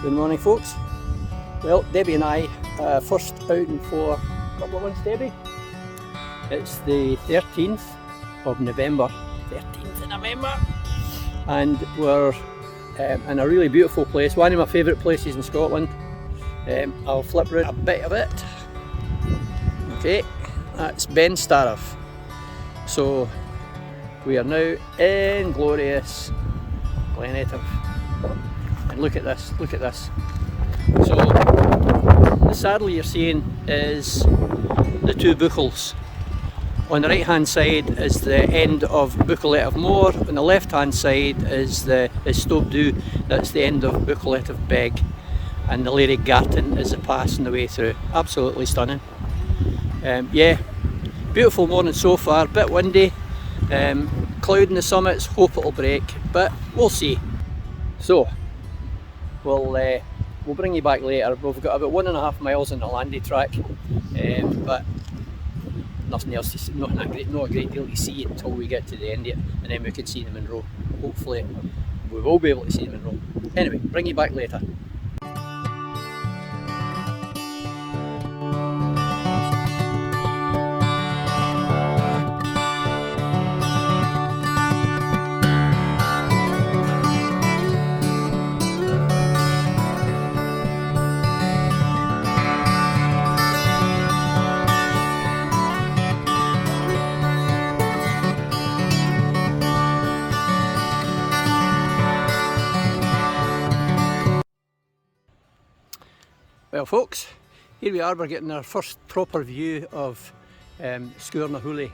Good morning, folks. Well, Debbie and I first outing for a couple of months, Debbie. It's the 13th of November, and we're in a really beautiful place, one of my favourite places in Scotland. I'll flip round a bit of it. Okay, that's Ben Stariff. So we are now in glorious Glen Etive. And look at this, look at this. So the saddle you're seeing is the two buckles. On the right hand side is the end of Buckle Etive Moor, on the left hand side is Stope Dhu, that's the end of Buckle Etive Beg, and the Lady Garton is the pass on the way through. Absolutely stunning. Yeah, beautiful morning so far, bit windy, cloud in the summits, hope it'll break, but we'll see. So we'll bring you back later. We've got about 1.5 miles on the landing track, but nothing else to see, not a great deal to see until we get to the end of it, and then we can see the Munro. Hopefully we will be able to see the Munro. Anyway, bring you back later. Well folks, here we are, we're getting our first proper view of Sgurr na h-Ulaidh.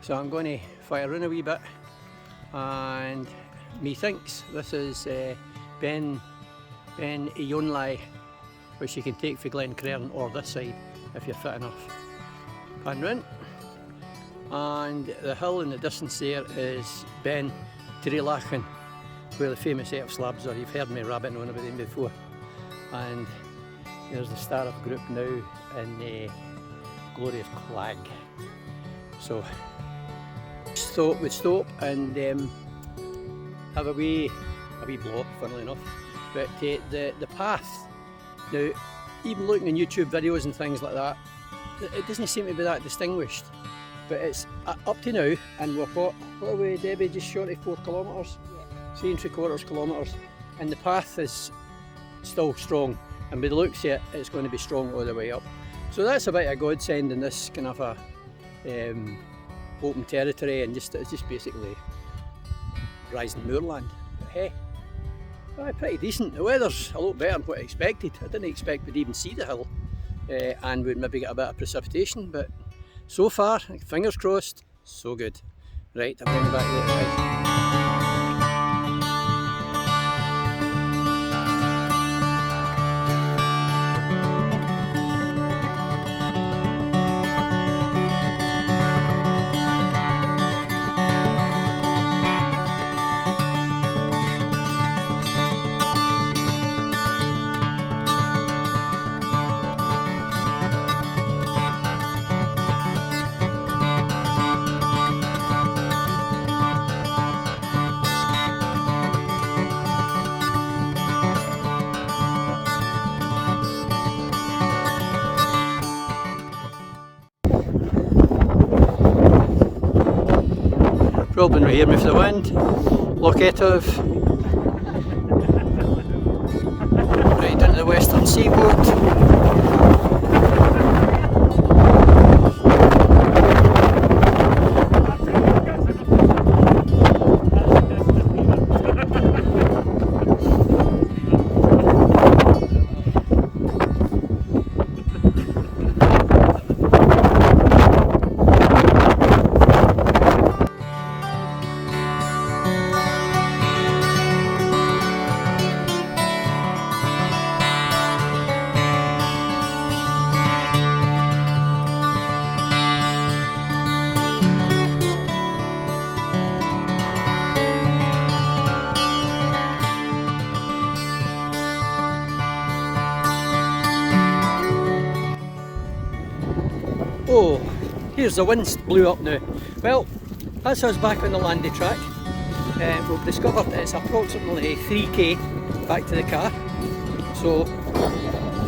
So I'm going to fire in a wee bit, and methinks this is Ben h-Ulaidh, which you can take for Glencoe or this side if you're fit enough. Pan round, and the hill in the distance there is Ben Tirlachan, where the famous Etive slabs are. You've heard me rabbiting on about them before. And there's the Stariff group now in the glorious Clag. So we'd stop and have a wee blow, funnily enough. But the path, now even looking at YouTube videos and things like that, it doesn't seem to be that distinguished. But it's up to now, and we're what are we, Debbie, just short of 4 kilometres? Yeah. 3¾ kilometres, and the path is still strong, and by the looks of it, it's going to be strong all the way up. So that's a bit of a godsend in this kind of a open territory, and it's just basically rising moorland. But hey, pretty decent. The weather's a lot better than what I expected. I didn't expect we'd even see the hill, and we'd maybe get a bit of precipitation, but so far, fingers crossed, so good. Right, I'll bring you back later, guys. Probably not hear me for the wind. Loch Etive, right down to the western seaboard. Oh, here's the wind blew up now. Well, that's us back on the landing track. We've discovered that it's approximately 3k back to the car. So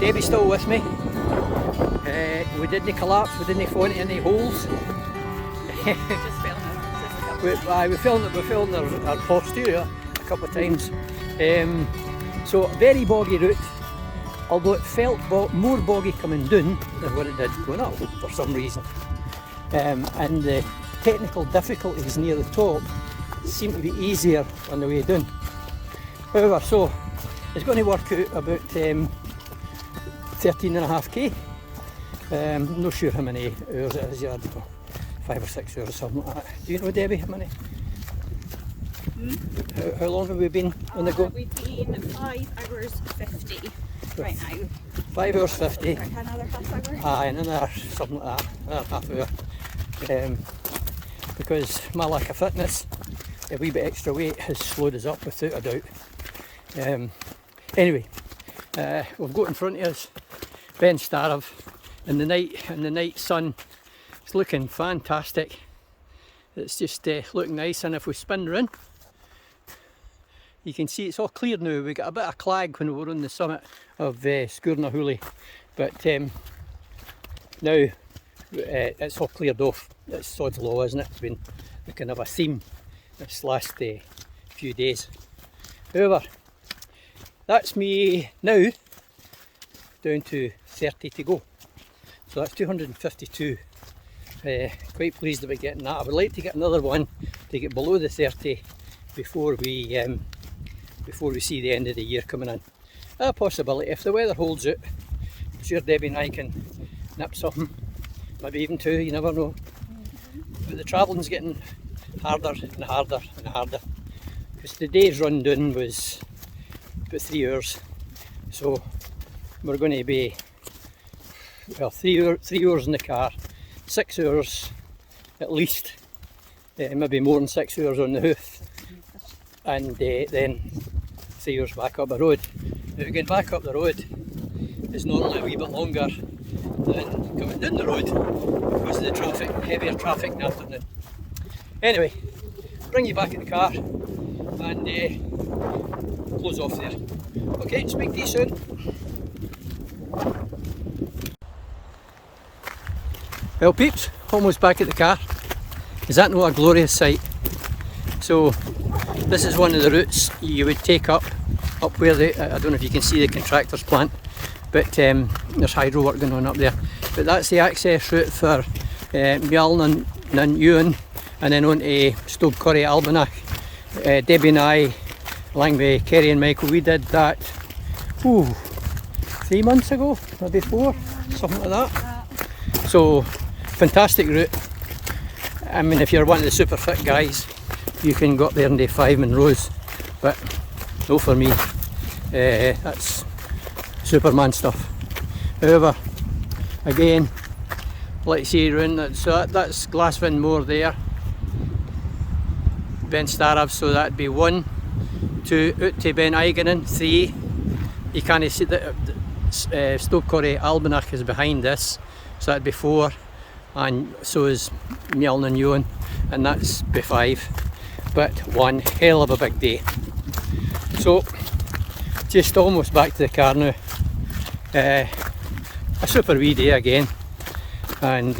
Debbie's still with me. We didn't collapse, we didn't fall into any holes. Just filming. We filmed our posterior a couple of times. So very boggy route, although it felt more boggy coming down than what it did going up for some reason. And the technical difficulties near the top seem to be easier on the way down. However, so it's going to work out about 13.5k. I'm not sure how many hours it is yet, 5 or 6 hours or something like that. Do you know, Debbie, how many? How long have we been on the go? We've been 5 hours 50 right now. 5 hours 50. Another half hour? Aye, and another something like that, another half hour. Because my lack of fitness, a wee bit extra weight has slowed us up without a doubt. Anyway, we've got in front of us Ben Starrive in the night sun. It's looking fantastic. It's just looking nice, and if we spin around, you can see it's all cleared now. We got a bit of clag when we were on the summit of Sgurr No, but now it's all cleared off. It's sod's law, isn't it? It's been the kind of a theme this last few days. However, that's me now, down to 30 to go. So that's 252. Quite pleased about getting that. I would like to get another one to get below the 30 before we see the end of the year coming in. A possibility, if the weather holds out. I'm sure Debbie and I can nip something, maybe even 2, you never know. But the travelling's getting harder and harder and harder, because today's run down was about 3 hours, so we're going to be, well, 3 hours in the car, 6 hours at least, maybe more than 6 hours on the hoof, and then 3 hours back up the road. Now going back up the road is normally a wee bit longer than coming down the road because of the traffic, heavier traffic in the afternoon. Anyway, bring you back in the car and close off there. Okay, speak to you soon. Well peeps, almost back at the car. Is that not a glorious sight? So this is one of the routes you would take up where I don't know if you can see the contractor's plant, but there's hydro work going on up there. But that's the access route for Munro No and then on to Glencoe Albinach. Debbie and I, along with Kerry and Michael, we did that 3 months ago, maybe 4, something like that. So fantastic route. I mean, if you're one of the super fit guys, you can go up there and do 5 Munros, but no for me. That's Superman stuff. However, again, let's see around that. So that's Glasfin Moor there, Ben Starrive, so that'd be 1, 2, out to Ben Eigenen, 3. You can't see that Glencoe Albinach is behind this, so that'd be 4, and so is Munro No, and that's be 5. But one hell of a big day. So just almost back to the car now. A super wee day again, and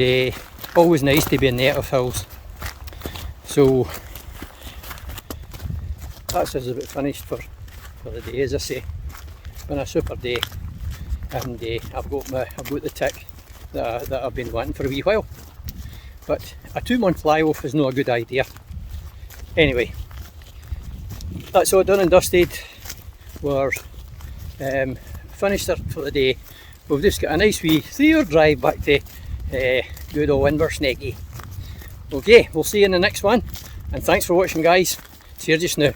always nice to be in the Etive Hills. So that's us about finished for the day, as I say. It's been a super day, and I've got the tick that I've been wanting for a wee while. But a 2-month lie-off is not a good idea. Anyway, that's all done and dusted. We're finished for the day. We've just got a nice wee 3-hour drive back to good old Inversnecky. Okay, we'll see you in the next one, and thanks for watching guys. See you just now.